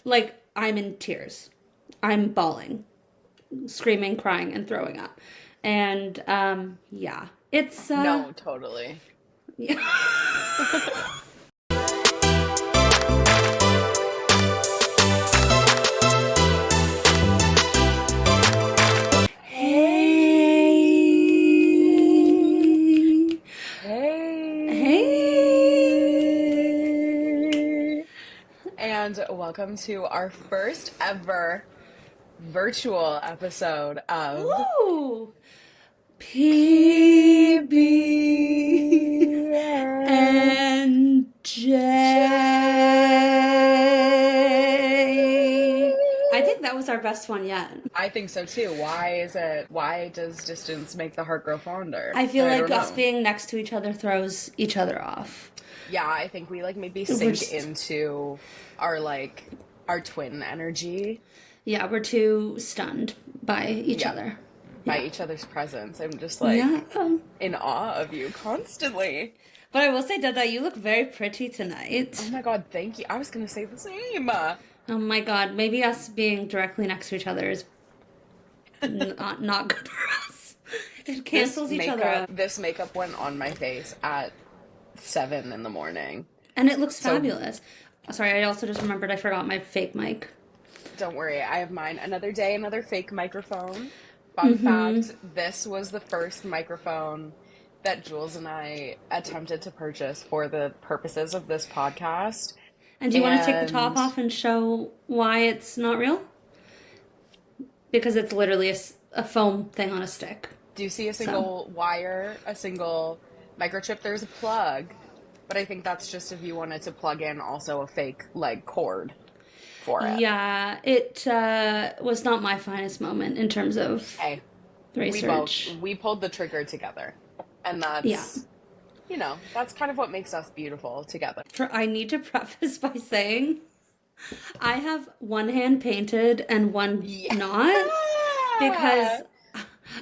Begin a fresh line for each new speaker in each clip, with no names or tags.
Like, I'm in tears. I'm bawling, screaming, crying, and throwing up. And, yeah. It's,
No, totally.
yeah. Hey.
Hey. And welcome to our first ever virtual episode of
Ooh. PB&J. I think that was our best one yet.
I think so too. Why does distance make the heart grow fonder?
I feel
I
like
don't
us
know.
being next to each other throws each other off.
Yeah, I think we like maybe
We're
sink
just,
into our our twin energy.
yeah, we're too stunned by each
Yeah,
other.
by
Yeah.
each other's presence. I'm just
Yeah.
like in awe of you constantly.
But I will say, Dada, you look very pretty
Oh
tonight.
my God, thank you. I was gonna say the same.
Oh my God, maybe us being directly next to each other is not good for us. It cancels each other out.
This makeup went on my face at 7 in the morning.
And it looks
So
fabulous. Sorry, I also just remembered I forgot my fake mic.
don't worry, I have mine. Another day, another fake microphone. Fun fact, this was the first microphone that Jules and I attempted to purchase for the purposes of this podcast.
And do you want to take the top
And
off and show why it's not real? Because it's literally a foam thing on a stick.
do you see a
So,
single wire, a single microchip? There's a plug, but I think that's just if you wanted to plug in also a fake like cord for it.
yeah, it was not my finest moment in terms of
Hey,
research.
we pulled the trigger together, and
Yeah.
that's kind of what makes us beautiful together.
I need to preface by saying I have one hand painted and one
Yeah.
not because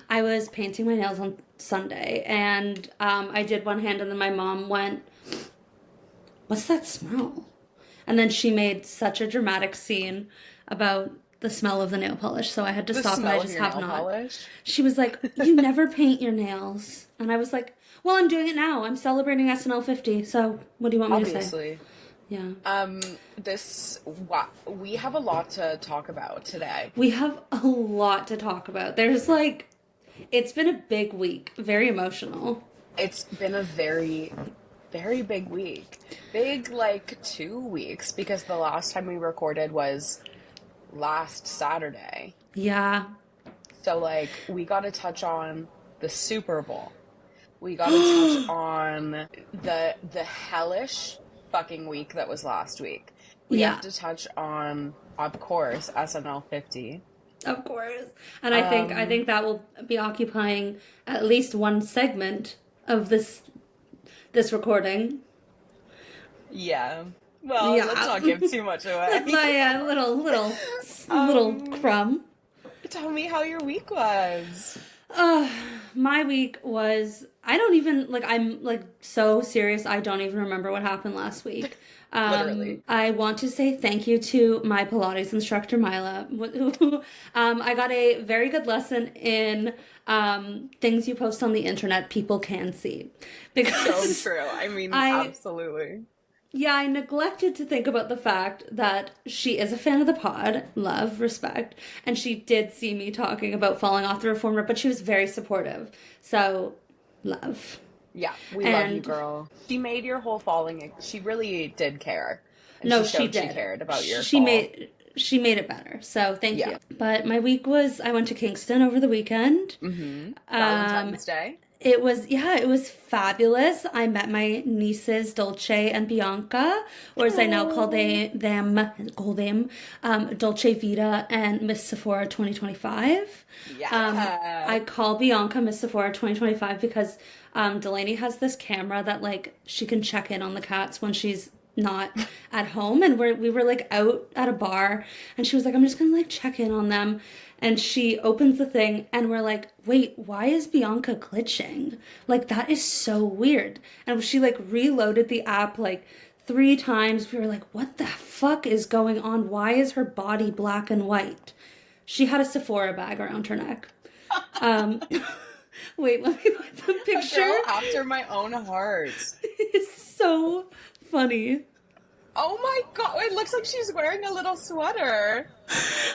I was painting my nails on Sunday and I did one hand and then my mom went, "What's that smell?" And then she made such a dramatic scene about the smell of the nail polish, so I had to
The
stop and I
smell of
just
your
have
nail
not.
polish.
She was like, "You never paint your nails." And I was like, "Well, I'm doing it now. I'm celebrating SNL50, so what do you want me to say?"
Obviously.
Yeah.
We have a lot to talk about today.
We have a lot to talk about. It's been a big week, very emotional.
It's been a very, very big week. Big, like 2 weeks, because the last time we recorded was last Saturday.
Yeah.
So, like, we got to touch on the Super Bowl. We got to touch on the hellish fucking week that was last week. We
Yeah,
have to touch on, of course, SNL50.
of course. And I think that will be occupying at least one segment of this recording.
Yeah. Well, let's
Yeah.
not give too much
That's
away.
my little
Um,
crumb.
Tell me how your week was.
Uh, my week was, I don't even, like, I'm, like, so serious, I don't even remember what happened last week.
Literally.
I want to say thank you to my Pilates instructor, Mila. I got a very good lesson in things you post on the internet people can see.
So
Because
true. I mean,
I,
absolutely.
yeah, I neglected to think about the fact that she is a fan of the pod, love, respect, and she did see me talking about falling off the reformer, but she was very supportive. So, love.
Yeah, we love you,
And
girl. She made your whole falling. She really did care, and
no,
she
she
showed she
did.
cared about your
She
fall.
made it better. So, thank
Yeah.
you. But my week was I went to Kingston over the weekend.
Mm-hmm.
Um
Valentine's Day.
it was fabulous. I met my nieces Dolce and Bianca, or as I now call them, Dolce Vita and Miss Sephora 2025. I
Yeah.
call Bianca Miss Sephora 2025 because Delaney has this camera that like she can check in on the cats when she's not at home, and we were like out at a bar and she was like, "I'm just gonna like check in on them," and she opens the thing and we're like, "Wait, why is Bianca glitching? Like that is so weird." And she like reloaded the app like 3 times. We were like, what the fuck is going on? Why is her body black and white? She had a Sephora bag around her neck. Wait, let me put the picture.
A girl after my own heart.
It's so funny.
Oh my god, it looks like she's wearing a little sweater.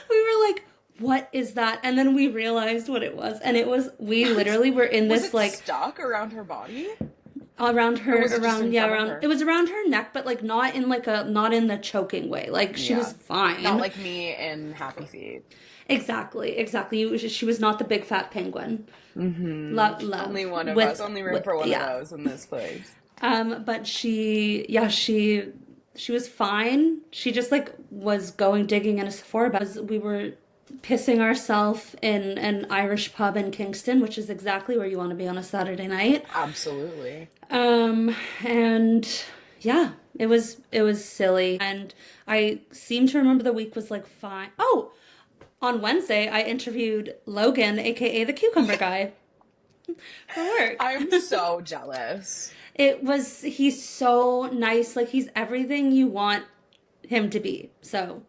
We were like, what is that? And then we realized what it was. And it was, we literally were in this,
was it
like,
stuck around her body?
Around her,
was it
around, yeah, around,
her?
it was around her neck, but like not in like a, not in the choking way. Like she was fine.
Not like me in Happy Feet.
Exactly. She was not the big fat penguin.
Mm-hmm.
Love.
Only one of us. Only room for one of those in this place.
But she was fine. She just like was going digging in a Sephora bag. We were pissing ourselves in an Irish pub in Kingston, which is exactly where you want to be on a Saturday night.
Absolutely.
And yeah, it was silly. And I seem to remember the week was like fine. Oh, on Wednesday, I interviewed Logan, aka the cucumber guy, for work.
I'm so jealous.
He's so nice. Like, he's everything you want him to be. So,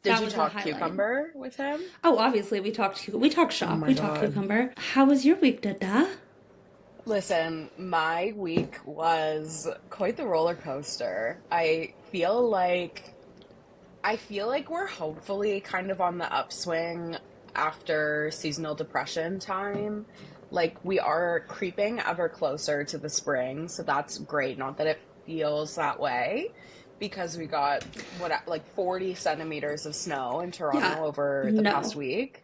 did you talk cucumber with him?
Oh, obviously, we talked shop.
Oh
we talked cucumber. How was your week, Dada?
Listen, my week was quite the roller coaster. I feel like we're hopefully kind of on the upswing after seasonal depression time. Like, we are creeping ever closer to the spring, so that's great. Not that it feels that way, because we got, 40 centimeters of snow in Toronto over the past week.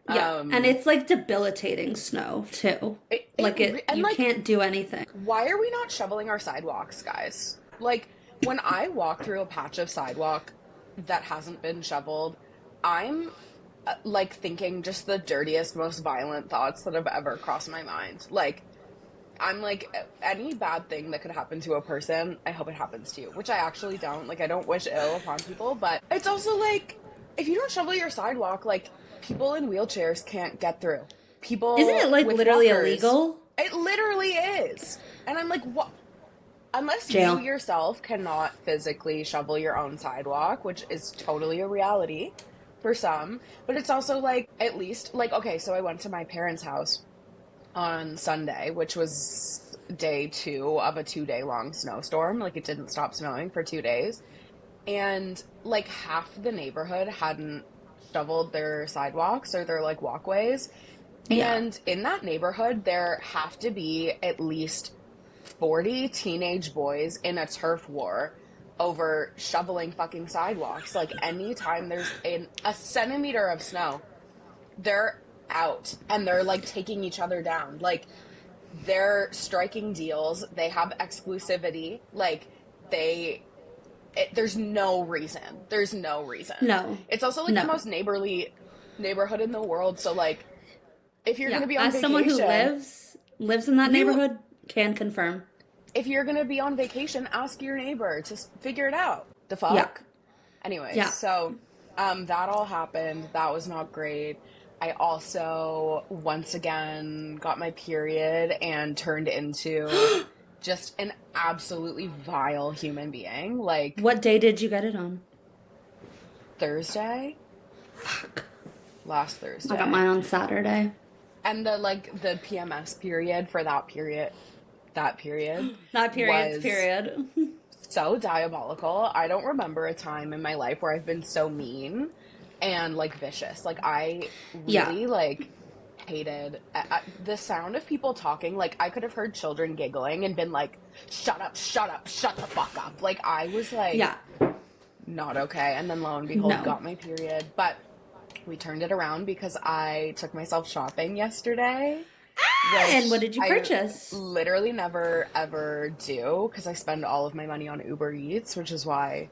Yeah, and it's, like, debilitating snow, too. You can't do anything.
Why are we not shoveling our sidewalks, guys? Like, when I walk through a patch of sidewalk that hasn't been shoveled, I'm thinking just the dirtiest, most violent thoughts that have ever crossed my mind. Like, I'm like, any bad thing that could happen to a person, I hope it happens to you, which I actually don't. Like, I don't wish ill upon people, but it's also like, if you don't shovel your sidewalk, like, people in wheelchairs can't get through. People
Isn't it like literally illegal?
It literally is. And I'm like, what? Unless
Jail.
You yourself cannot physically shovel your own sidewalk, which is totally a reality for some, but it's also like, at least, like, okay, so I went to my parents' house on Sunday, which was day 2 of a 2-day long snowstorm. Like, it didn't stop snowing for 2 days. And, like, half the neighborhood hadn't shoveled their sidewalks or their, like, walkways.
Yeah.
And in that neighborhood, there have to be at least 40 teenage boys in a turf war over shoveling fucking sidewalks. Like, anytime there's a centimeter of snow, they're out and they're like taking each other down. Like, they're striking deals. They have exclusivity. Like, there's no reason. There's no reason.
No.
It's also like the most neighborly neighborhood in the world. So, like, if you're going to be on vacation,
someone who lives in that neighborhood can confirm.
If you're going to be on vacation, ask your neighbor to figure it out. The fuck?
Yeah.
Anyways, so that all happened. That was not great. I also, once again, got my period and turned into just an absolutely vile human being. Like,
what day did you get it on?
Thursday?
Fuck.
Last Thursday.
I got mine on Saturday.
And the PMS period for that period
period.
So diabolical. I don't remember a time in my life where I've been so mean and, like, vicious. Like, I really, like, hated the sound of people talking. Like, I could have heard children giggling and been like, shut up, shut the fuck up. Like, I was like, not okay. And then lo and behold, got my period. But we turned it around because I took myself shopping yesterday.
And what did you purchase?
I literally never, ever do, because I spend all of my money on Uber Eats, which is why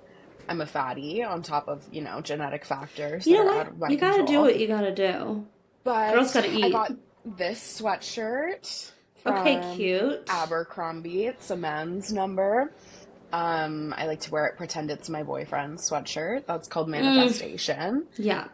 I'm a fatty, on top of, genetic factors.
You know what? You gotta do what you gotta do.
But
girls gotta eat.
I got this sweatshirt from
cute.
Abercrombie. It's a men's number. I like to wear it, pretend it's my boyfriend's sweatshirt. That's called Manifestation.
Yeah.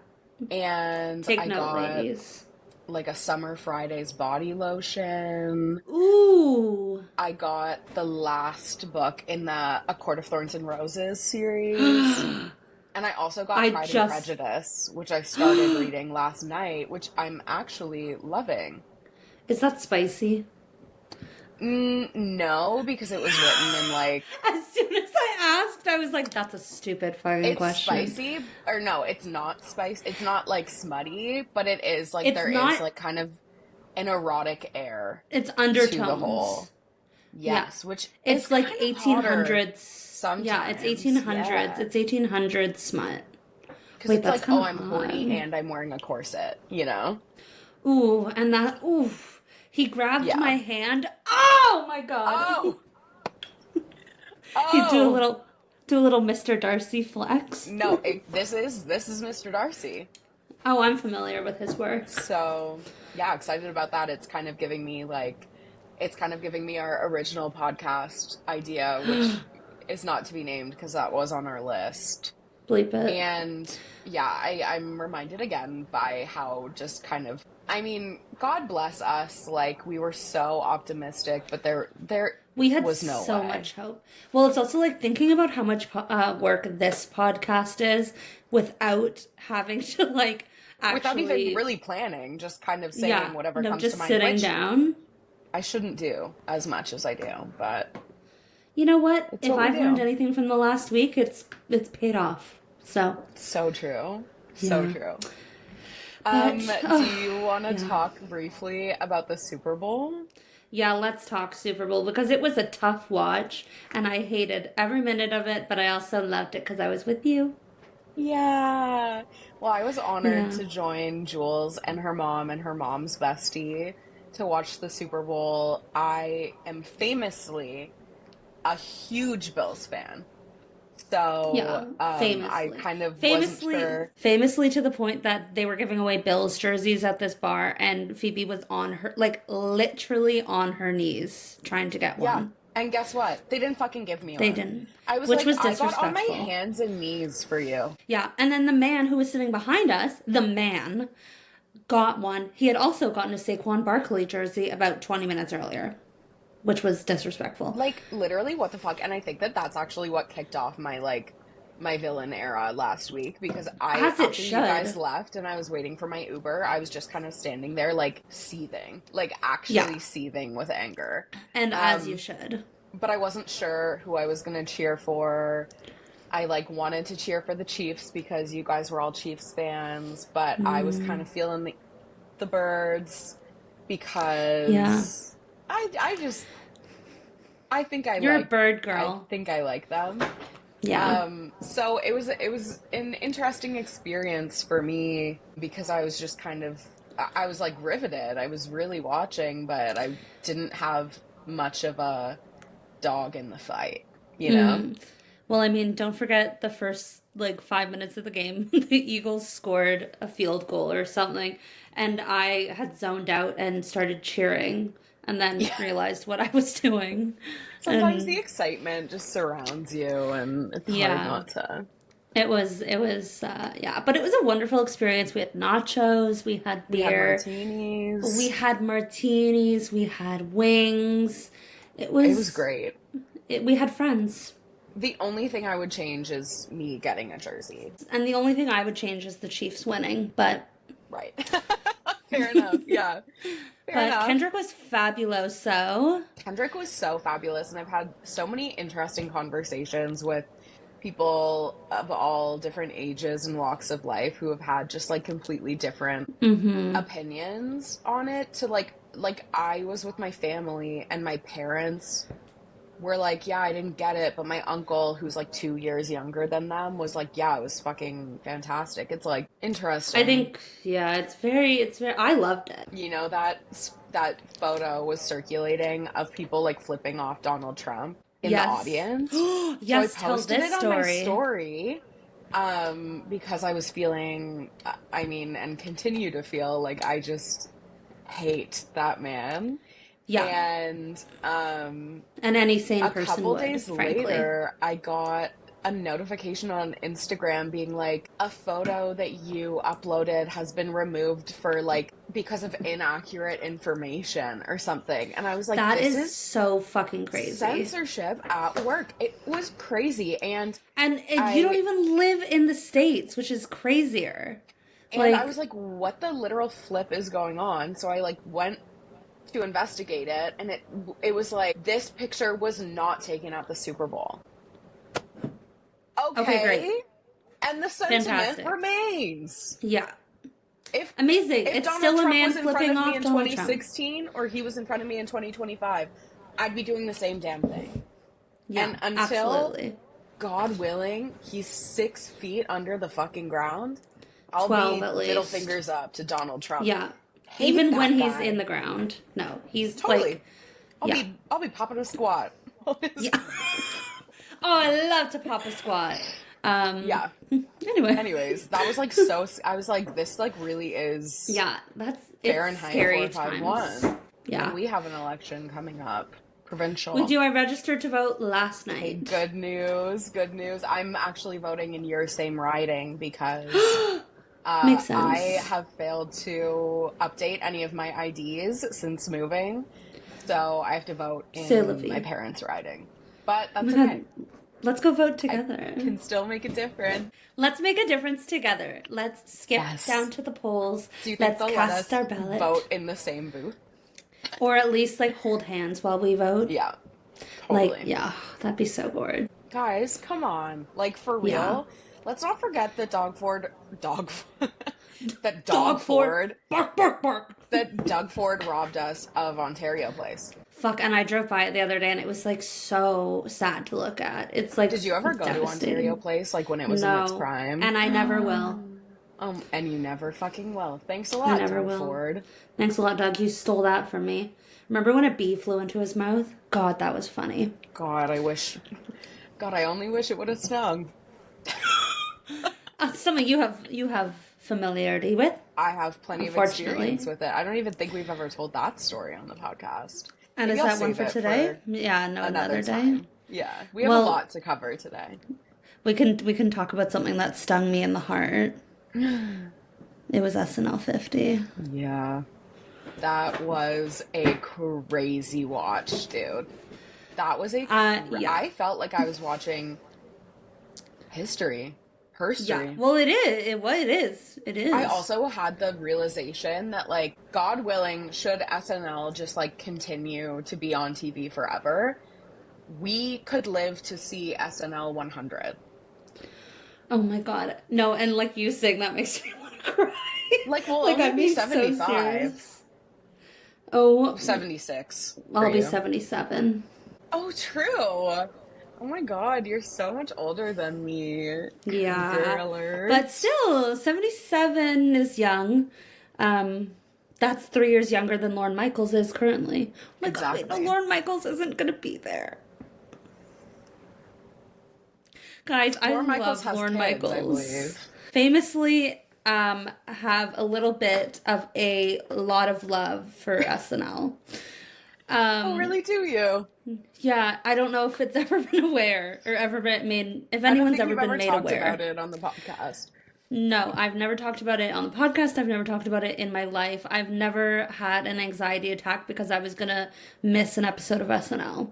And
Take note, ladies.
like a Summer Fridays body lotion.
Ooh.
I got the last book in the A Court of Thorns and Roses series. And I also got
I
Pride and
just
Prejudice, which I started reading last night, which I'm actually loving.
Is that spicy?
No, because it was written in like
As soon as I asked, I was like, that's a stupid fucking
it's
question.
spicy, or no, it's not spicy. It's not like smutty, but it is like
It's
there is
not,
like kind of an erotic air
it's
to the whole.
undertones. Yeah.
Yes, which is
It's like
kind of hotter
1800s. Yeah, it's
sometimes.
1800s.
Yeah.
It's 1800s smut.
Because
Wait,
it's
that's
like,
kind
oh,
of
I'm horny
hot.
and I'm wearing a corset, you know?
Ooh, and that, ooh. He grabbed my
Yeah.
hand. Oh my God.
Oh!
He
Oh!
do a little Mr. Darcy flex.
No, this is Mr. Darcy.
Oh, I'm familiar with his work.
So, yeah, excited about that. It's kind of giving me our original podcast idea, which is not to be named because that was on our list.
Bleep it.
And yeah, I'm reminded again by how just kind of, I mean, God bless us. Like, we were so optimistic, but there
We had
was no
so
way.
much hope. Well, it's also like thinking about how much work this podcast is without having to like
Without even
actually,
really planning, just kind of saying
yeah,
whatever
no,
comes to
just
mind,
sitting
which
down.
I shouldn't do as much as I do, but
You know what?
it's
If
what we
I've learned
do.
anything from the last week, it's paid off. So,
So true. So
yeah.
true.
But,
Do you want to
yeah.
talk briefly about the Super Bowl?
Yeah, let's talk Super Bowl because it was a tough watch and I hated every minute of it, but I also loved it because I was with you.
Yeah. Well, I was honored
Yeah.
to join Jules and her mom and her mom's bestie to watch the Super Bowl. I am famously a huge Bills fan.
Yeah,
So, I
famously.
kind of wasn't
Famously,
sure.
famously to the point that they were giving away Bills jerseys at this bar and Phoebe was on her, like literally on her knees trying to get
Yeah.
one.
And guess what? They didn't fucking give me
They
one.
didn't,
I was
which
like,
was
I got on my
disrespectful.
hands and knees for you.
Yeah, and then the man who was sitting behind us, the man, got one. He had also gotten a Saquon Barkley jersey about 20 minutes earlier, which was disrespectful.
Like, literally, what the fuck? And I think that that's actually what kicked off my villain era last week, because
As it
after you guys
should.
left and I was waiting for my Uber, I was just kind of standing there, like, seething. Like,
Yeah,
actually seething with anger.
and as you
Um,
should.
but I wasn't sure who I was gonna cheer for. I, like, wanted to cheer for the Chiefs because you guys were all Chiefs fans, but I was kind of feeling the Birds
Yeah.
because I just I think I
You're a
like
bird
I
girl.
think I like them.
Yeah.
So it was an interesting experience for me because I was just kind of I was like riveted. I was really watching, but I didn't have much of a dog in the fight, you know?
Well, I mean, don't forget the first like 5 minutes of the game, the Eagles scored a field goal or something, and I had zoned out and started cheering, and then
Yeah.
realized what I was doing.
Sometimes the
And
excitement just surrounds you and it's hard
yeah,
not to.
yeah, but it was a wonderful experience. We had nachos, we had
We had
beer, we
martinis.
had martinis, we had wings. It
It was
was,
great.
we had friends.
The only thing I would change is me getting a jersey.
And the only thing I would change is the Chiefs winning, but
Right. Fair enough. Yeah. Fair
but
enough.
Kendrick was fabulous, so
Kendrick was so fabulous, and I've had so many interesting conversations with people of all different ages and walks of life who have had just like completely different opinions on it. To like I was with my family and my parents were like, yeah, I didn't get it, but my uncle, who's like 2 years younger than them, was like, yeah, it was fucking fantastic. It's like interesting.
I think yeah, it's very I loved it.
You know, that photo was circulating of people like flipping off Donald Trump in the
Yes.
audience.
Yes,
So I
tell
posted
this
it on my
story.
story because I was feeling, I mean, and continue to feel like I just hate that man.
Yeah.
And
And any sane
a
person
couple
would,
days
frankly.
later, I got a notification on Instagram being like, a photo that you uploaded has been removed for like because of inaccurate information or something. And I was like,
That
this
is so fucking crazy.
Censorship at work. It was crazy. And
you don't even live in the States, which is crazier.
And I was like, what the literal flip is going on? So I like went to investigate it, and it was like, this picture was not taken at the Super Bowl. Okay,
great.
And the sentiment remains.
Yeah.
Amazing. If
it's
Donald
still
Trump
a man
was in
flipping
front of
off
me in
Donald
2016, or he was in front of me in 2025, I'd be doing the same damn thing.
Yeah,
and until,
absolutely.
God willing, he's 6 feet under the fucking ground, I'll
12
be
at least.
middle fingers up to Donald Trump.
Yeah.
Hate
even when
guy.
He's in the ground. No, he's
totally.
like...
I'll be popping a squat.
Yeah. Oh, I love to pop a squat.
Yeah. Anyways, that was like so... I was like, this like really is...
Yeah, that's...
Fahrenheit
scary
451.
times. Yeah.
And we have an election coming up. Provincial.
We do. I registered to vote last night.
Good news. Good news. I'm actually voting in your same riding because...
Makes sense.
I have failed to update any of my IDs since moving. So I have to vote in my parents' riding. But that's okay.
Let's go vote together.
I can still make a difference.
Let's make a difference together. Let's skip down to the polls.
Do you think
Let's cast our ballot.
Vote in the same booth?
Or at least like hold hands while we vote.
Yeah. Totally.
Like, yeah, that'd be so bored.
Guys, come on. Like, for real.
Yeah.
Let's not forget that Doug Ford robbed us of Ontario Place.
Fuck, and I drove by it the other day and it was like so sad to look at. It's like,
did you ever go to Ontario Place like when it was in its prime?
And I never will.
And you never fucking will. Thanks a lot, Doug Ford.
Thanks a lot, Doug. You stole that from me. Remember when a bee flew into his mouth? God, that was funny.
God, I only wish it would have stung.
Something you have familiarity with.
I have plenty of experience with it. I don't even think we've ever told that story on the podcast.
And
maybe
is that one for today? Yeah, no, another day.
Time. Yeah, we have a lot to cover today.
We can talk about something that stung me in the heart. It was SNL50.
Yeah. That was a crazy watch, dude. That was I felt like I was watching history. Herstory.
Yeah. Well, it is. It is.
I also had the realization that, like, God willing, should SNL just, like, continue to be on TV forever, we could live to see SNL 100.
Oh my God. No, and like you saying that makes me want to cry.
Like, we'll only be 75.
So
76.
I'll be 77.
Oh, true. Oh my God, you're so much older than me.
Yeah.
Girler.
But still, 77 is young. That's 3 years younger than Lorne Michaels is currently. Oh my God, wait, no, Lorne Michaels isn't going to be there. Guys, I love Lorne Michaels. Famously, have a little bit of a lot of love for SNL.
Oh, really? Do you?
Yeah, I don't know if it's ever been aware or ever been made. If anyone's ever been made aware.
About it on the podcast.
No, I've never talked about it on the podcast. I've never talked about it in my life. I've never had an anxiety attack because I was gonna miss an episode of SNL.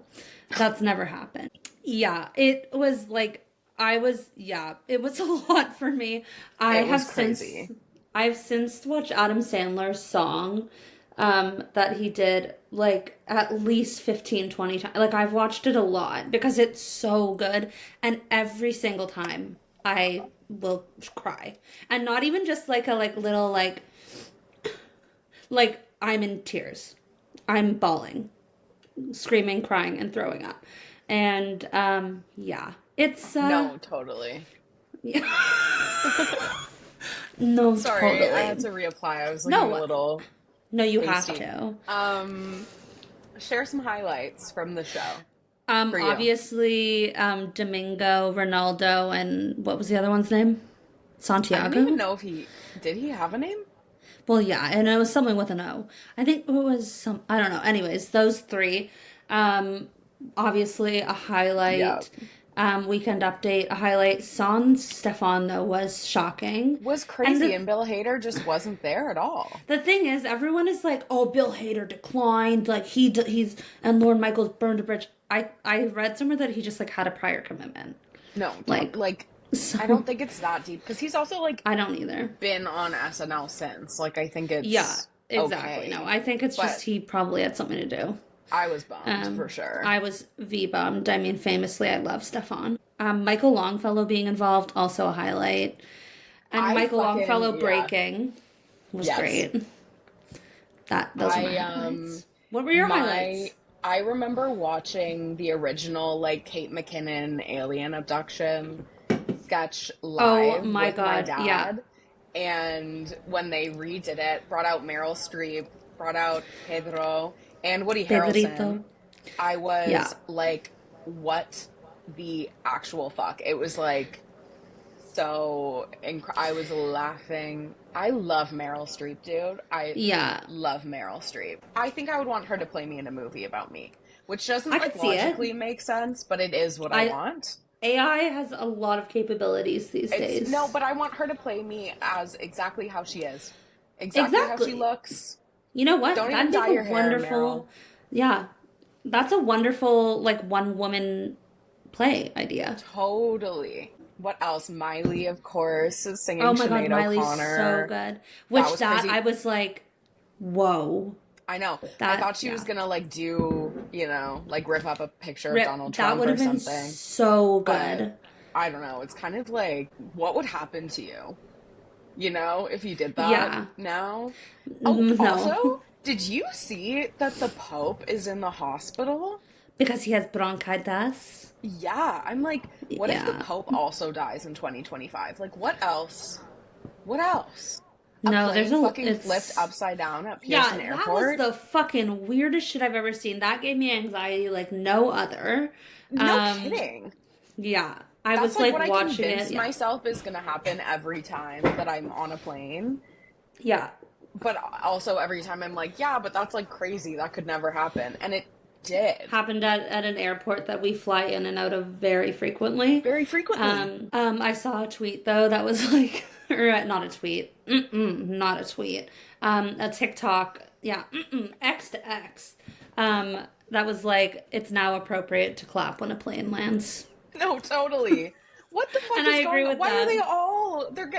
That's never happened. Yeah, it was like it was a lot for me. I've since watched Adam Sandler's song that he did like at least 15, 20 times. Like, I've watched it a lot because it's so good, and every single time I will cry. And not even just like a little like I'm in tears. I'm bawling, screaming, crying, and throwing up. And yeah. It's
no, totally.
Yeah. No,
sorry,
totally.
I had to reapply. I was looking a little.
No, you
hasty.
have
to. Share some highlights from the show.
Obviously, Domingo, Ronaldo, and what was the other one's name? Santiago.
I don't even know if did he have a name?
Well, yeah, and it was something with an O. I think it was I don't know. Anyways, those three. Obviously, a highlight. Weekend update, a highlight. Sans Stefan, though, was shocking.
Was crazy, and Bill Hader just wasn't there at all.
The thing is, everyone is like, "Oh, Bill Hader declined. Like he's and Lorne Michaels burned a bridge." I read somewhere that he just like had a prior commitment.
No,
So,
I don't think it's that deep because he's also like
I don't either.
Been on SNL since. Like I think it's
exactly.
Okay.
No, I think it's just he probably had something to do.
I was bummed for sure.
I was bummed. I mean, famously, I love Stefan. Michael Longfellow being involved, also a highlight. And Michael Longfellow breaking was great. Those are my highlights. What were your highlights?
I remember watching the original, like, Kate McKinnon alien abduction sketch live with my dad. Yeah. And when they redid it, brought out Meryl Streep, brought out Pedro, and Woody Harrelson. I was like, what the actual fuck? It was like so I was laughing. I love Meryl Streep, dude. I love Meryl Streep. I think I would want her to play me in a movie about me, which doesn't like logically make sense, but it is what I want.
AI has a lot of capabilities these days.
No, but I want her to play me as exactly how she is. Exactly how she looks.
You know what?
Don't even dye your hair, Meryl.
Yeah. That's a wonderful, like, one-woman play idea.
Totally. What else? Miley, of course, is singing
Oh my
Sinead
god, Miley's
O'Connor.
so good. Which I was like, whoa.
I know. I thought she was gonna like do, you know, like rip up a picture of Donald Trump or something. That would have been
so good.
But, I don't know. It's kind of like, what would happen to you? You know, if you did that now? Oh,
no.
Also, did you see that the Pope is in the hospital?
Because he has bronchitis?
Yeah. I'm like, what if the Pope also dies in 2025? Like, what else? What else? There's a fucking flipped upside down at Pearson Airport.
That was the fucking weirdest shit I've ever seen. That gave me anxiety like no other.
No kidding.
Yeah. I was like watching it. That's what I convince
myself is going to happen every time that I'm on a plane.
Yeah.
But also every time I'm like, yeah, but that's like crazy. That could never happen. And it did.
Happened at an airport that we fly in and out of very frequently.
Very frequently.
I saw a tweet though that was like, or not a tweet. Not a tweet. A TikTok. Yeah. X to X. That was like, it's now appropriate to clap when a plane lands.
No, totally. What the fuck is going on? Why are they all... They're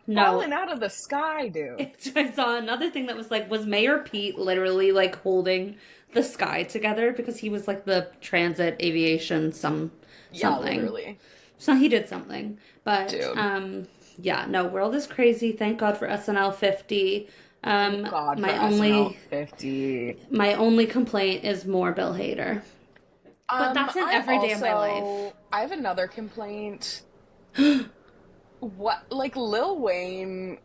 falling out of the sky, dude.
I saw another thing that was like, was Mayor Pete literally like holding the sky together because he was like the transit aviation something.
Literally.
So he did something. But,
dude.
World is crazy. Thank God for SNL50.
Thank God for SNL50.
My only complaint is more Bill Hader. But that's an everyday of my life.
I have another complaint. What, like Lil Wayne?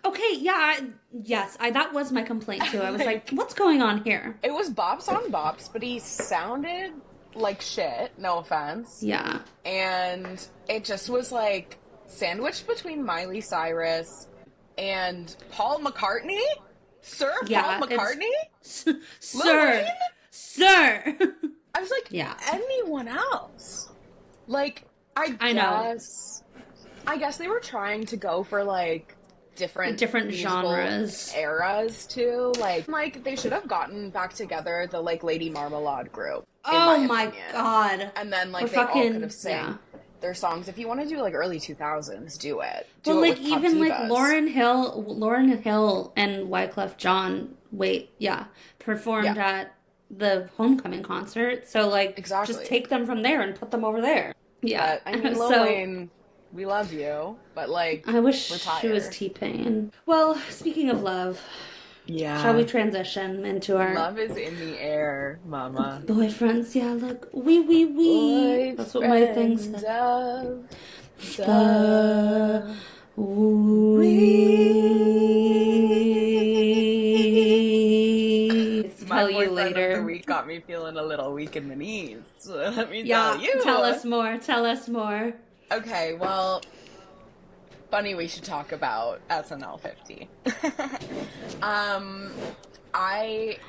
Okay, that was my complaint too. I was like, what's going on here?
It was bops on bops, but he sounded like shit, no offense.
Yeah.
And it just was like sandwiched between Miley Cyrus and Paul McCartney? Sir Paul McCartney?
Sir!
I was like, anyone else? Like, I guess they were trying to go for like different genres, eras too. Like they should have gotten back together the like Lady Marmalade group.
Oh my god!
And then like they all could have sang their songs. If you want to do like early 2000s, do it. Do it
like
with
even
Pop
like
Divas.
Lauryn Hill and Wyclef Jean. Performed at the homecoming concert. So like, just take them from there and put them over there. Yeah,
I mean, Lil Wayne, we love you, but like,
I wish she was T-Pain. Well, speaking of love, shall we transition into our
love is in the air, mama?
Boyfriends, look, we. That's what my thing said.
My boyfriend of the week got me feeling a little weak in the knees. So let me tell you.
Tell us more.
Okay, well, funny we should talk about SNL50.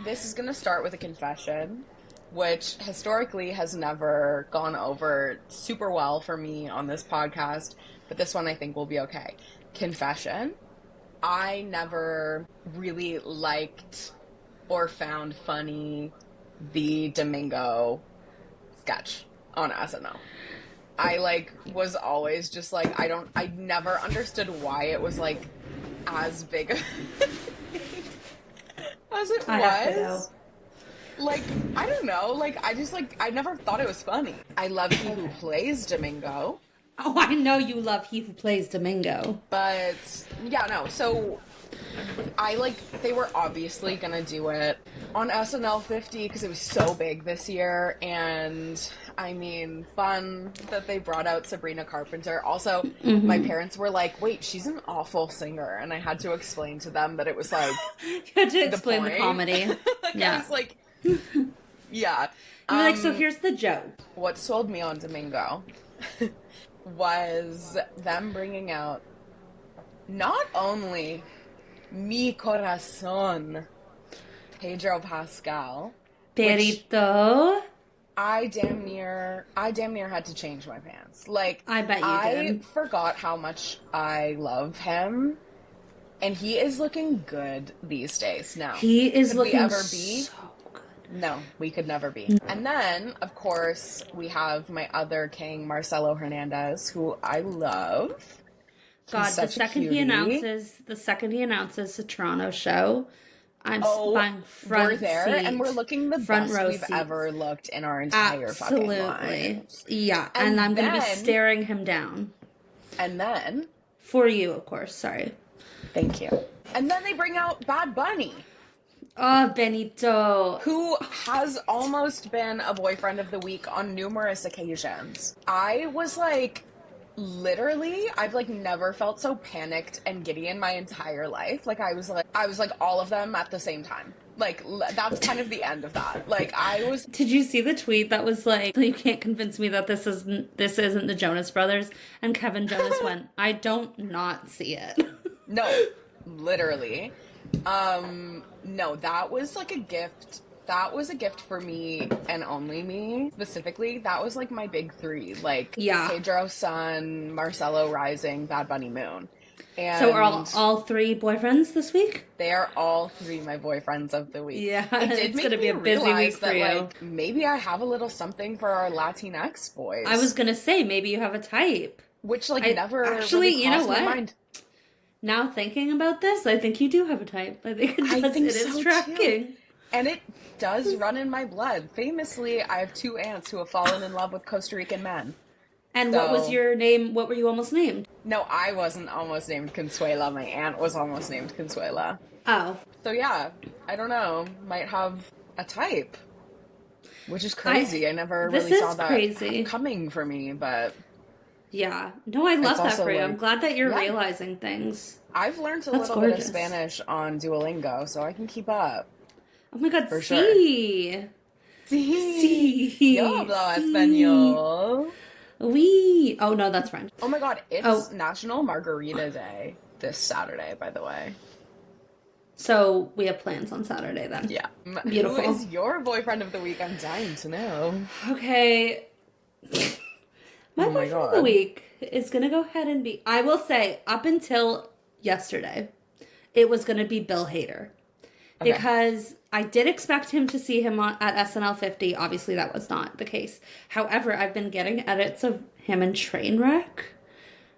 This is gonna start with a confession. which historically has never gone over super well for me on this podcast, but this one I think will be okay. Confession. I never really liked or found funny the Domingo sketch on SNL. I was always just I never understood why it was as big as it was. I don't know. I never thought it was funny. I love he who plays Domingo.
Oh, I know you love he who plays Domingo.
But, yeah, no. So, they were obviously going to do it on SNL50 because it was so big this year. And, I mean, fun that they brought out Sabrina Carpenter. Also, my parents were like, wait, she's an awful singer. And I had to explain to them that it was
you had to explain the comedy.
Yeah. I was like, yeah.
You're so here's the joke.
What sold me on Domingo was them bringing out not only mi corazón, Pedro Pascal,
Perito.
I damn near had to change my pants.
I bet you did.
I forgot how much I love him, and he is looking good these days. Now
he is
could
looking
we ever
so
be?
good.
No, we could never be. And then, of course, we have my other king, Marcelo Hernandez, who I love.
God, the second he announces the Toronto show, I'm buying front
we're there,
seat,
and we're looking the best we've
seats.
Ever looked in our entire fucking lives.
Yeah, and I'm going to be staring him down.
And then...
For you, of course, sorry.
Thank you. And then they bring out Bad Bunny.
Oh, Benito.
Who has almost been a boyfriend of the week on numerous occasions. I was literally, I've never felt so panicked and giddy in my entire life. I was all of them at the same time. That's kind of the end of that. I was...
Did you see the tweet that was you can't convince me that this isn't the Jonas Brothers? And Kevin Jonas went, I don't not see it.
No, literally. No, that was a gift. That was a gift for me and only me. Specifically, that was my big three. Pedro Sun, Marcelo Rising, Bad Bunny Moon. And
so are all three boyfriends this week?
They are all three my boyfriends of the week.
Yeah,
it's going to
be a busy week for you.
Maybe I have a little something for our Latinx boys.
I was going to say, maybe you have a type.
Which never
actually,
really crossed my mind.
Now thinking about this, I think you do have a type. I think it is tracking.
Too. And it does run in my blood. Famously, I have two aunts who have fallen in love with Costa Rican men.
And what was your name? What were you almost named?
No, I wasn't almost named Consuela. My aunt was almost named Consuela.
Oh.
So yeah, I don't know. Might have a type. Which is crazy. I never really saw that coming for me, but...
Yeah. No, I love that for you. I'm glad that you're realizing things.
I've learned a little bit of Spanish on Duolingo, so I can keep up.
Oh my god,
for
sí.
Sure. Sí. Yo hablo español.
Oui. Oh no, that's French.
Oh my god, it's National Margarita Day this Saturday, by the way.
So we have plans on Saturday then.
Yeah.
Beautiful.
Who is your boyfriend of the week? I'm dying to know.
Okay. My boyfriend of the week is going to go ahead and be... I will say, up until yesterday, it was going to be Bill Hader. Okay. Because I did expect him to see him at SNL50. Obviously, that was not the case. However, I've been getting edits of him in Trainwreck.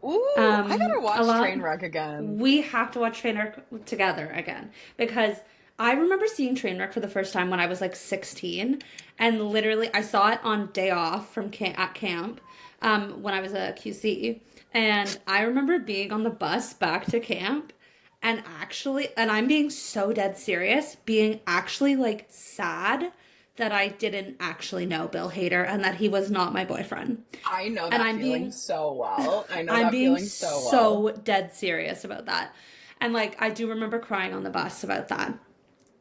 Ooh, I gotta watch Trainwreck again.
We have to watch Trainwreck together again. Because I remember seeing Trainwreck for the first time when I was 16. And literally, I saw it on day off at camp. When I was a QC, and I remember being on the bus back to camp, and I'm being so dead serious, being actually sad that I didn't actually know Bill Hader and that he was not my boyfriend.
I know that feeling so well. I know
I'm
that
being
feeling so well.
So dead serious about that, and I do remember crying on the bus about that,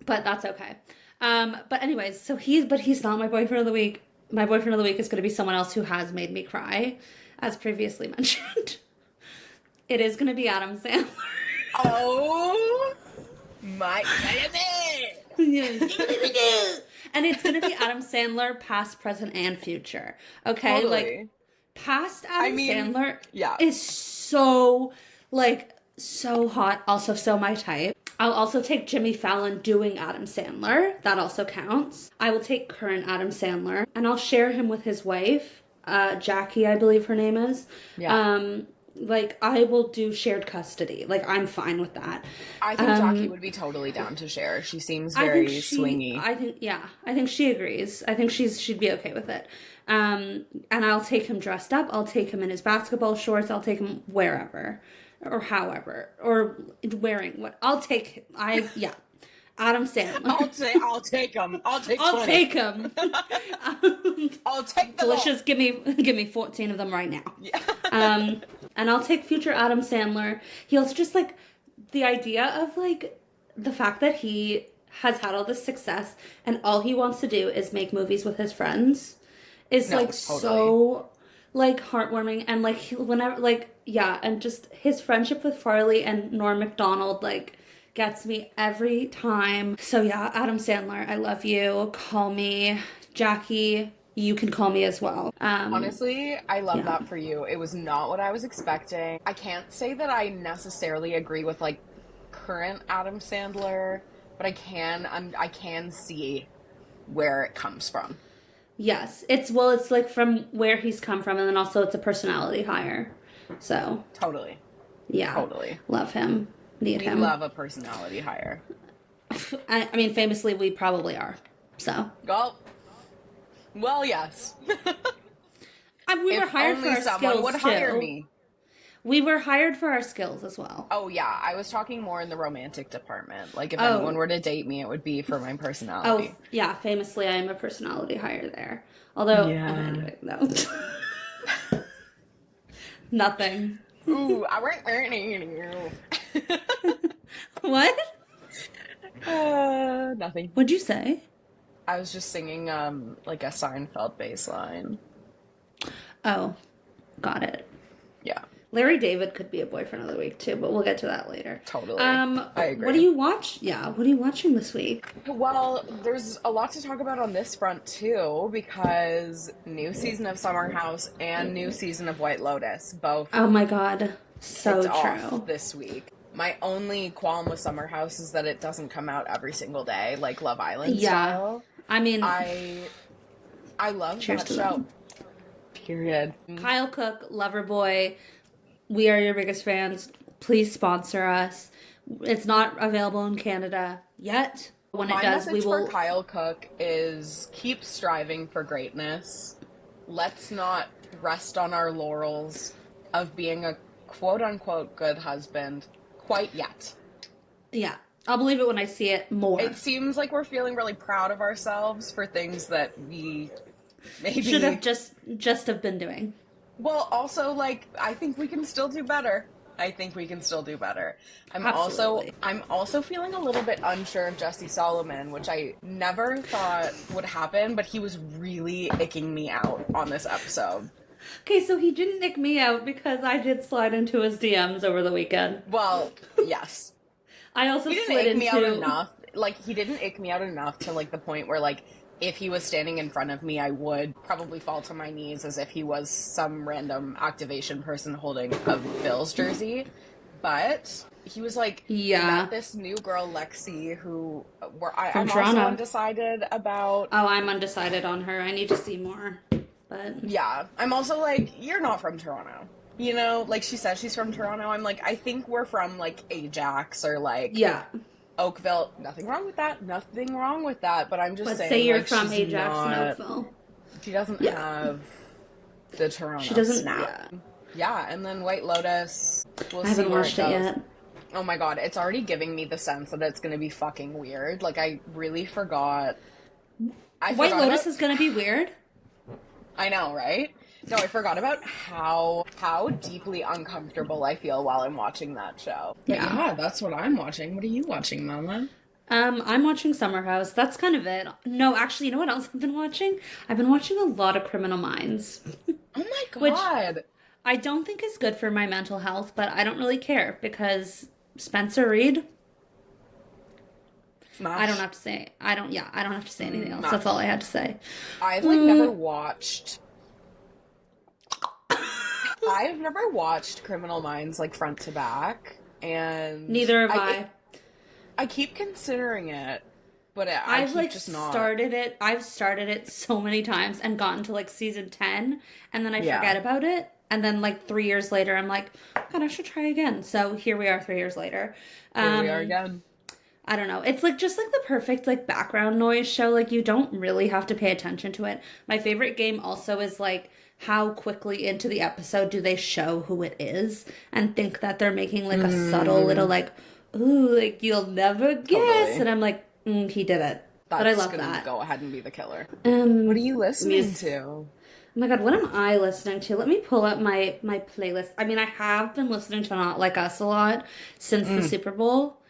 but that's okay. But anyways, he's not my boyfriend of the week. My boyfriend of the week is going to be someone else who has made me cry, as previously mentioned. It is going to be Adam Sandler.
Oh my goodness!
And it's going to be Adam Sandler, past, present, and future. Okay?
Totally.
Like, past Adam Sandler
yeah.
is so, like, so hot. Also, so my type. I'll also take Jimmy Fallon doing Adam Sandler. That also counts. I will take current Adam Sandler, and I'll share him with his wife, Jackie, I believe her name is.
Yeah.
Like, I will do shared custody. Like, I'm fine with that.
I think Jackie would be totally down to share. She seems very swingy.
I think she agrees. I think she'd be okay with it. And I'll take him dressed up. I'll take him in his basketball shorts. I'll take him wherever or however or wearing what. Adam Sandler.
I'll take him. I'll take him. I'll take them.
Delicious. Give me 14 of them right now. Yeah. And I'll take future Adam Sandler. He also just like the idea of like the fact that he has had all this success and all he wants to do is make movies with his friends is so like heartwarming, and like whenever like and just his friendship with Farley and Norm Macdonald like gets me every time. So yeah, Adam Sandler, I love you. Call me Jackie. You can call me as well.
Honestly, I love that for you. It was not what I was expecting. I can't say that I necessarily agree with like current Adam Sandler, but I can see where it comes from.
Yes, it's like from where he's come from, and then also it's a personality hire. So
totally,
yeah,
totally
love him. Need him.
We love a personality hire.
I mean, famously, we probably are. So
well, yes.
We were hired for our skills
would hire me.
We were hired for our skills as well.
Oh yeah, I was talking more in the romantic department. Like if anyone were to date me, it would be for my personality.
Oh yeah, famously, I am a personality hire there. Although, anyway, no. Nothing.
Ooh, I weren't learning you.
What?
Nothing.
What'd you say?
I was just singing like a Seinfeld bass line.
Oh, got it.
Yeah.
Larry David could be a boyfriend of the week too, but we'll get to that later.
Totally. I agree.
What do you watch? Yeah, what are you watching this week?
Well, there's a lot to talk about on this front too, because new season of Summer House and new season of White Lotus, both.
Oh my god, so true.
This week. My only qualm with Summer House is that it doesn't come out every single day, like Love Island style.
I mean,
I love that show. Period.
Kyle Cook, Loverboy, we are your biggest fans. Please sponsor us. It's not available in Canada yet. When it does, we will.
My message for Kyle Cook is keep striving for greatness. Let's not rest on our laurels of being a quote-unquote good husband quite yet.
Yeah. I'll believe it when I see it more.
It seems like we're feeling really proud of ourselves for things that we maybe
should have just have been doing.
Well, also, like, I think we can still do better. I'm also feeling a little bit unsure of Jesse Solomon, which I never thought would happen, but he was really icking me out on this episode.
Okay, so he didn't ick me out because I did slide into his DMs over the weekend.
Well, yes.
I also
he didn't ick me out enough. Like, he didn't ick me out enough to, like, the point where, like, if he was standing in front of me, I would probably fall to my knees as if he was some random activation person holding a Bills jersey. But he was like, met this new girl, Lexi, who I'm also undecided about.
Oh, I'm undecided on her. I need to see more. But
yeah, I'm also like, you're not from Toronto. You know, like she says she's from Toronto. I'm like, I think we're from like Ajax or like Oakville. Nothing wrong with that. But I'm just saying.
Say you're from Ajax and Oakville.
She doesn't have the Toronto snap. Yeah, and then White Lotus.
I haven't watched it yet.
Oh my god, it's already giving me the sense that it's going to be fucking weird. Like, I really forgot.
White Lotus is going to be weird?
I know, right? No, I forgot about how deeply uncomfortable I feel while I'm watching that show. Yeah, that's what I'm watching. What are you watching, Mama?
I'm watching Summer House. That's kind of it. No, actually, you know what else I've been watching? I've been watching a lot of Criminal Minds.
Oh my god.
Which I don't think is good for my mental health, but I don't really care because Spencer Reid. I don't
Smash.
have to say, I don't have to say anything else. That's
Smash.
all I had to say.
I've like never watched. I've never watched Criminal Minds like front to back, and
Neither have I.
I keep considering it, but I
I've
keep
like
just not.
started it. I've started it so many times and gotten to like season 10 and then I
Yeah.
forget about it. And then like 3 years later, I'm like, God, I should try again. So here we are 3 years later.
Here we are again.
I don't know. It's like just like the perfect like background noise show. Like you don't really have to pay attention to it. My favorite game also is like how quickly into the episode do they show who it is and think that they're making like a subtle little like, ooh, like you'll never guess.
Totally.
And I'm like, he did it. But I love
gonna
that.
go ahead and be the killer. What are you listening to?
Oh my God, what am I listening to? Let me pull up my playlist. I mean, I have been listening to Not Like Us a lot since the Super Bowl.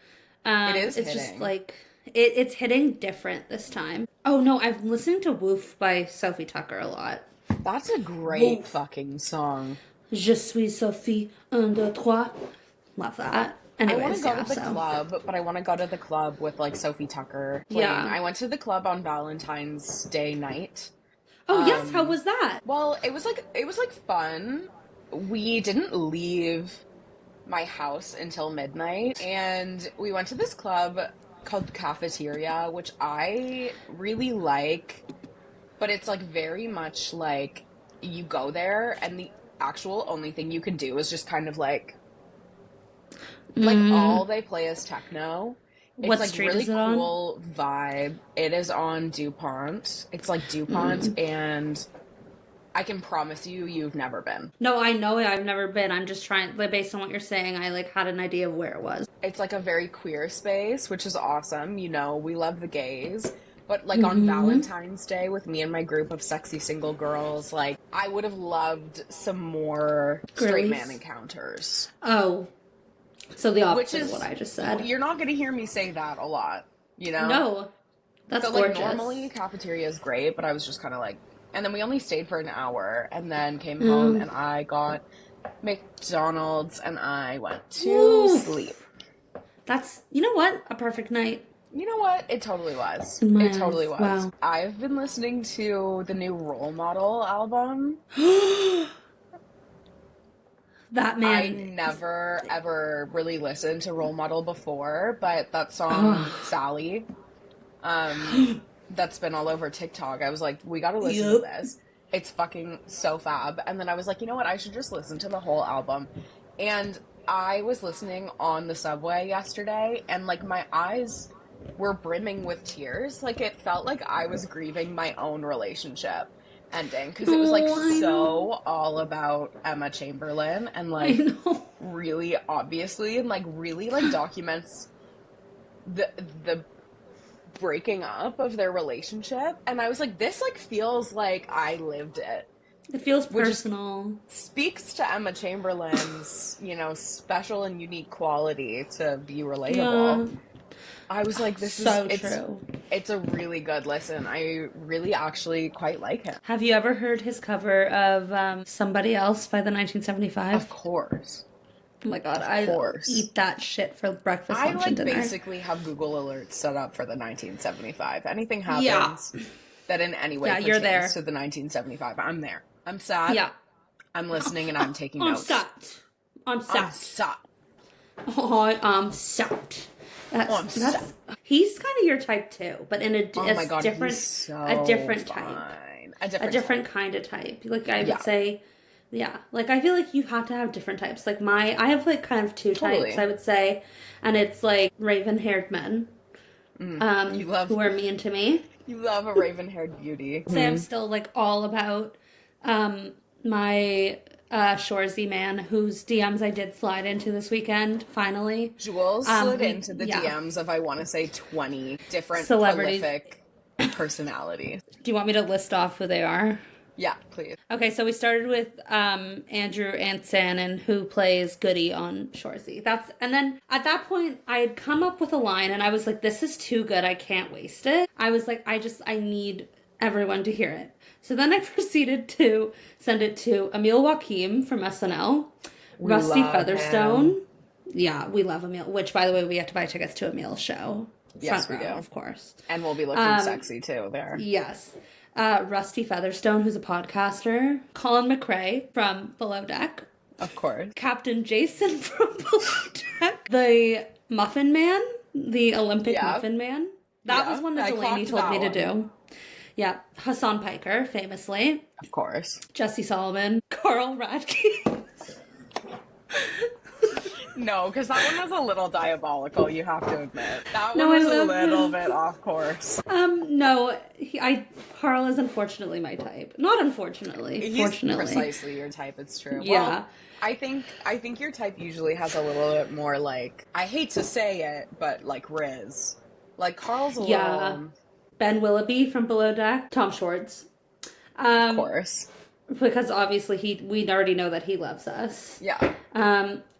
It's
hitting.
just like it's hitting different this time. Oh no, I'm listening to Woof by Sophie Tucker a lot.
That's a great fucking song.
Je suis Sophie, un, deux, trois. Love that. Anyways,
I want to go to the club, but I want to go to the club with like Sophie Tucker playing.
Yeah.
I went to the club on Valentine's Day night.
Oh yes, how was that?
Well, it was like fun. We didn't leave my house until midnight, and we went to this club called Cafeteria, which I really like, but it's like very much like you go there and the actual only thing you can do is just kind of like all they play is techno. It's
What
like
street
really
is it on?
cool vibe. It is on DuPont. It's like DuPont, and I can promise you, you've never been.
No, I know it. I've never been. I'm just trying, like, based on what you're saying, I like had an idea of where it was.
It's like a very queer space, which is awesome. You know, we love the gays. But like on Valentine's Day with me and my group of sexy single girls, like I would have loved some more straight
Girlies?
man encounters.
Oh, so the opposite
Which is
of what I just said.
You're not going to hear me say that a lot, you know?
No, that's
So like
gorgeous.
normally Cafeteria is great, but I was just kind of like, and then we only stayed for an hour and then came home and I got McDonald's and I went to sleep.
That's, you know what? A perfect night.
You know what? It totally was.
My
It totally was.
Wow.
I've been listening to the new Role Model album.
That
I
man.
never ever really listened to Role Model before, but that song Sally, that's been all over TikTok. I was like, we gotta listen to this. It's fucking so fab. And then I was like, you know what? I should just listen to the whole album. And I was listening on the subway yesterday, and like my eyes were brimming with tears. Like it felt like I was grieving my own relationship ending, because it was like so all about Emma Chamberlain and like really obviously and like really like documents the breaking up of their relationship. And I was like, this like feels like I lived it.
It feels personal.
Speaks to Emma Chamberlain's, you know, special and unique quality to be relatable. Yeah. I was like, this
so
is
true.
It's a really good listen. I really actually quite like him.
Have you ever heard his cover of Somebody Else by the 1975?
Of course.
Oh my God, I eat that shit for breakfast, lunch, and dinner.
I basically have Google Alerts set up for the 1975. Anything happens that in any way pertains to the 1975, I'm there. I'm sad. Yeah. I'm listening and I'm taking notes.
I'm sad. He's kind of your type too, but in a different kind of type. Like I would say, like I feel like you have to have different types. Like I have like kind of two types, I would say, and it's like raven-haired men, who are mean to me.
You love a raven-haired beauty.
Say I'm still like all about my Shoresy man whose DMs I did slide into this weekend, finally.
Jules slid into the DMs of, I want to say, 20 different celebrities. Prolific personalities.
Do you want me to list off who they are?
Yeah, please.
Okay, so we started with Andrew Ansanin, who plays Goody on Shoresy. And then at that point, I had come up with a line, and I was like, this is too good, I can't waste it. I was like, I need everyone to hear it. So then I proceeded to send it to Emil Joachim from SNL, Rusty Featherstone. Him. Yeah, we love Emil, which, by the way, we have to buy tickets to Emil's show.
Yes,
front
we
row,
do.
of course.
And we'll be looking sexy too there.
Yes. Rusty Featherstone, who's a podcaster. Colin McRae from Below Deck.
Of course.
Captain Jason from Below Deck. The Muffin Man, the Olympic Muffin Man. That was one that Delaney told me to do. Yeah. Hassan Piker, famously.
Of course.
Jesse Solomon. Carl Radke.
No, because that one was a little diabolical, you have to admit. That one was a little bit off course.
No, Carl is unfortunately my type. Not unfortunately, fortunately.
He's precisely your type, it's true.
Yeah.
Well, I think your type usually has a little bit more, like, I hate to say it, but like Riz. Like, Carl's a little...
Ben Willoughby from Below Deck. Tom Schwartz.
Of course.
Because obviously we already know that he loves us.
Yeah.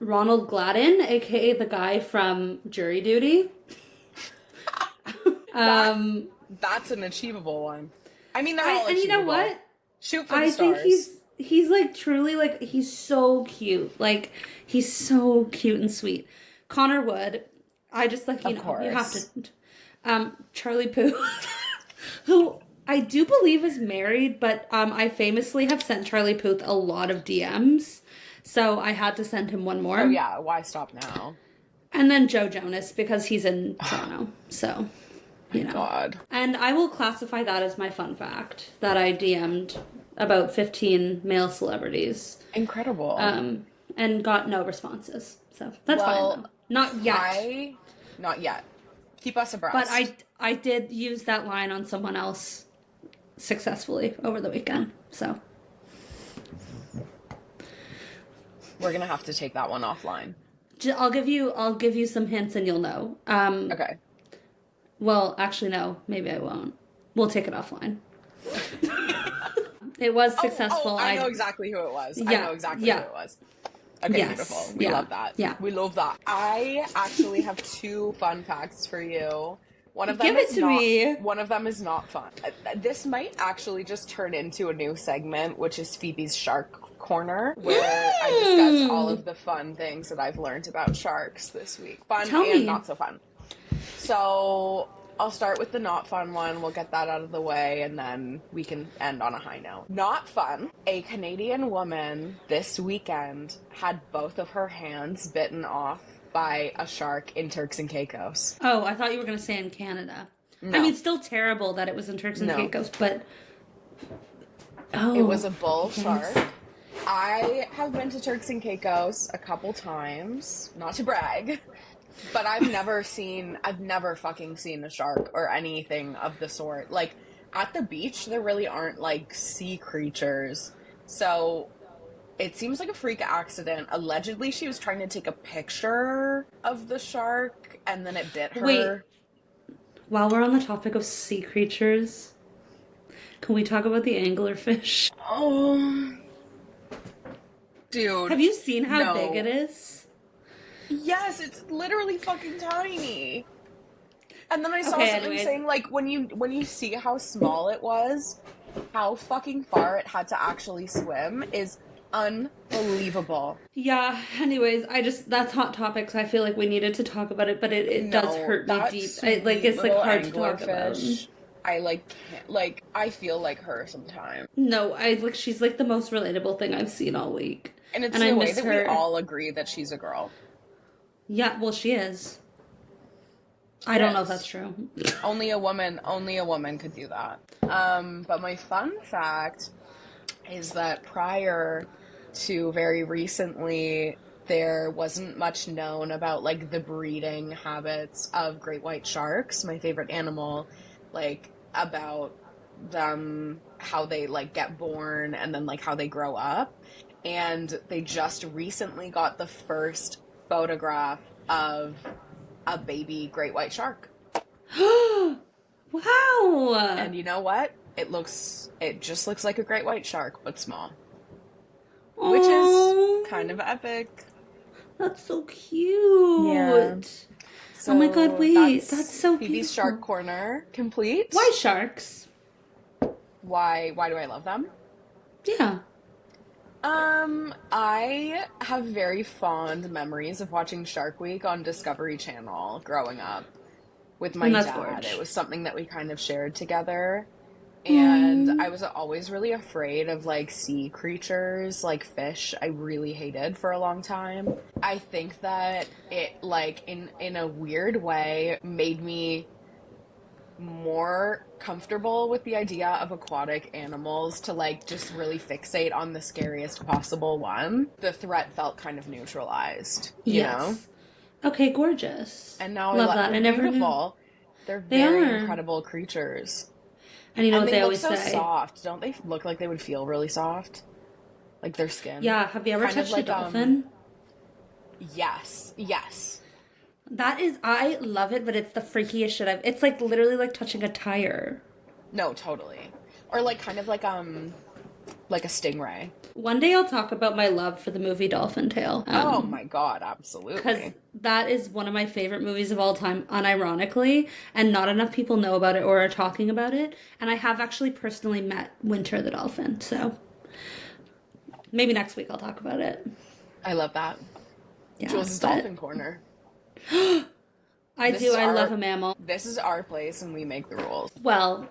Ronald Gladden, aka the guy from Jury Duty.
That's an achievable one. I mean, they're all achievable.
And you know what?
Shoot for the stars.
I think he's like truly like he's so cute. Like he's so cute and sweet. Connor Wood. I just like you have to. Charlie Puth, who I do believe is married, but I famously have sent Charlie Puth a lot of DMs, so I had to send him one more.
Oh yeah, why stop now?
And then Joe Jonas because he's in Toronto, so you know.
God.
And I will classify that as my fun fact that I DM'd about 15 male celebrities.
Incredible.
And got no responses, so that's fine. Though. Not yet.
Not yet. Keep us abreast.
But I did use that line on someone else successfully over the weekend. So
we're gonna have to take that one offline.
I'll give you some hints and you'll know.
Okay.
Well, actually, no. Maybe I won't. We'll take it offline. It was successful.
I know exactly who it was. Yeah, I know exactly who it was. Okay, yes, beautiful. We love that.
Yeah.
We love that. I actually have two fun facts for you. One of them
Give it to me.
One of them is not fun. This might actually just turn into a new segment, which is Phoebe's Shark Corner, where I discuss all of the fun things that I've learned about sharks this week. Fun and not so fun. So I'll start with the not fun one. We'll get that out of the way, and then we can end on a high note. Not fun. A Canadian woman this weekend had both of her hands bitten off by a shark in Turks and Caicos.
Oh, I thought you were going to say in Canada.
No.
I mean, it's still terrible that it was in Turks and Caicos, but...
Oh, it was a bull shark. I have been to Turks and Caicos a couple times, not to brag, but I've never fucking seen a shark or anything of the sort. Like, at the beach, there really aren't, like, sea creatures. So, it seems like a freak accident. Allegedly, she was trying to take a picture of the shark, and then it bit her.
Wait. While we're on the topic of sea creatures, can we talk about the anglerfish?
Oh. Dude.
Have you seen how big it is?
Yes, it's literally fucking tiny. And then I saw something saying, like, when you see how small it was, how fucking far it had to actually swim is unbelievable.
Yeah, anyways, that's Hot Topics. I feel like we needed to talk about it, but it does hurt me deep. It's like hard to talk about.
I feel like her sometimes.
No, she's like the most relatable thing I've seen all week.
And it's the way that we all agree that she's a girl.
Yeah, well, she is. I don't know if that's true.
Only a woman could do that. But my fun fact is that prior to very recently, there wasn't much known about, like, the breeding habits of great white sharks, my favorite animal, like, about them, how they, like, get born and then, like, how they grow up. And they just recently got the first photograph of a baby great white shark.
Wow!
And you know what? It just looks like a great white shark, but small. Aww. Which is kind of epic.
That's so cute. Yeah.
So
oh my god, wait. That's so
Phoebe's
beautiful.
Shark Corner complete.
Why sharks?
Why do I love them?
Yeah.
I have very fond memories of watching Shark Week on Discovery Channel growing up. with my
And that's
dad.
gorgeous.
It was something that we kind of shared together. And I was always really afraid of like sea creatures, like fish. I really hated for a long time. I think that it like in a weird way made me more comfortable with the idea of aquatic animals to like just really fixate on the scariest possible one. The threat felt kind of neutralized, you know?
Okay, gorgeous.
And now
Love that.
they're
I never knew.
beautiful. They're
They
very
are.
incredible creatures.
And you know
And
what
they
they
look
always
so
say?
soft. Don't they look like they would feel really soft? Like their skin?
Yeah, have you ever
Kind of
touched
like,
a dolphin?
Yes. Yes.
That is, I love it, but it's the freakiest shit it's like literally like touching a tire.
No, totally. Or like kind of like a stingray.
One day I'll talk about my love for the movie Dolphin Tale.
Oh my god,
Because
absolutely.
that is one of my favorite movies of all time, unironically, and not enough people know about it or are talking about it. And I have actually personally met Winter the dolphin, so maybe next week I'll talk about it.
I love that.
Yeah,
Jules'
but
Dolphin Corner.
I
This
do.
is
I
our-
love a mammal.
This is our place and we make the rules.
Well,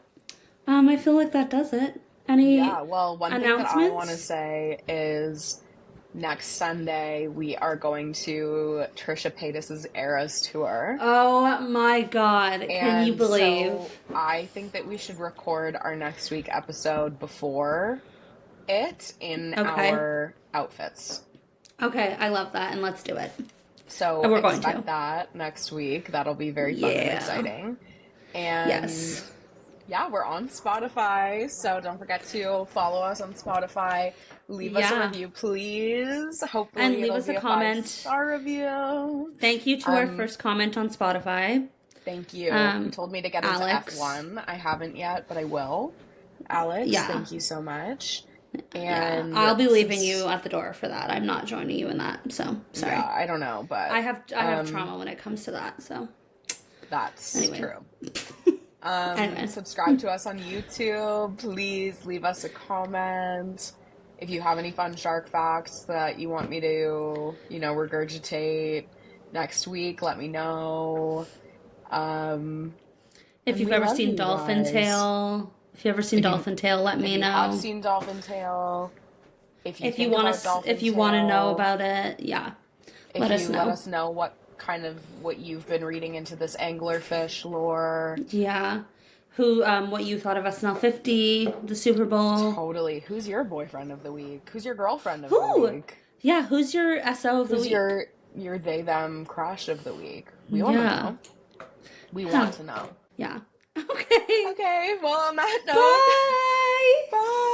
I feel like that does it. Any
Yeah, well, one thing that I
announcements?
want to say is next Sunday we are going to Trisha Paytas's Eras tour.
Oh my god, can you
And
believe?
so I think that we should record our next week episode before it in
Okay.
our outfits.
Okay, I love that, and let's do it.
So
And we're going
expect
to.
that next week. That'll be very fun and
Yeah.
exciting. And
Yes.
yeah, we're on Spotify, so don't forget to follow us on Spotify. Leave us a
Yeah.
review, please. Hopefully,
And leave
it'll
us
be
a
a
comment.
5-star review.
Thank you to our first comment on Spotify.
Thank you. You told me to get into
Alex.
F1. I haven't yet, but I will. Alex,
Yeah.
thank you so much.
Yeah,
And
I'll be leaving you at the door for that. I'm not joining you in that, so sorry.
Yeah, I don't know, but
I have trauma when it comes to that, so
that's
Anyway.
true.
Anyway.
Subscribe to us on YouTube. Please leave us a comment. If you have any fun shark facts that you want me to, regurgitate next week, let me know.
if you've
we
ever
love
seen
you
Dolphin
guys.
Tail, if you ever seen Dolphin Tail, let me
If you
know.
have seen Dolphin Tail, if you
If you
think
want
about
to,
Dolphin
if you want to
Tail,
know about it, yeah, let us know.
Let us know what you've been reading into this anglerfish lore.
Yeah, what you thought of SNL50, the Super Bowl?
Totally. Who's your boyfriend of the week? Who's your girlfriend of
Who?
the week?
Yeah, who's your SO of the
Who's
week?
your they them crush of the week? We want to
Yeah.
know. We want to know.
Yeah. Okay.
Okay. Well, on that note,
Bye.
bye.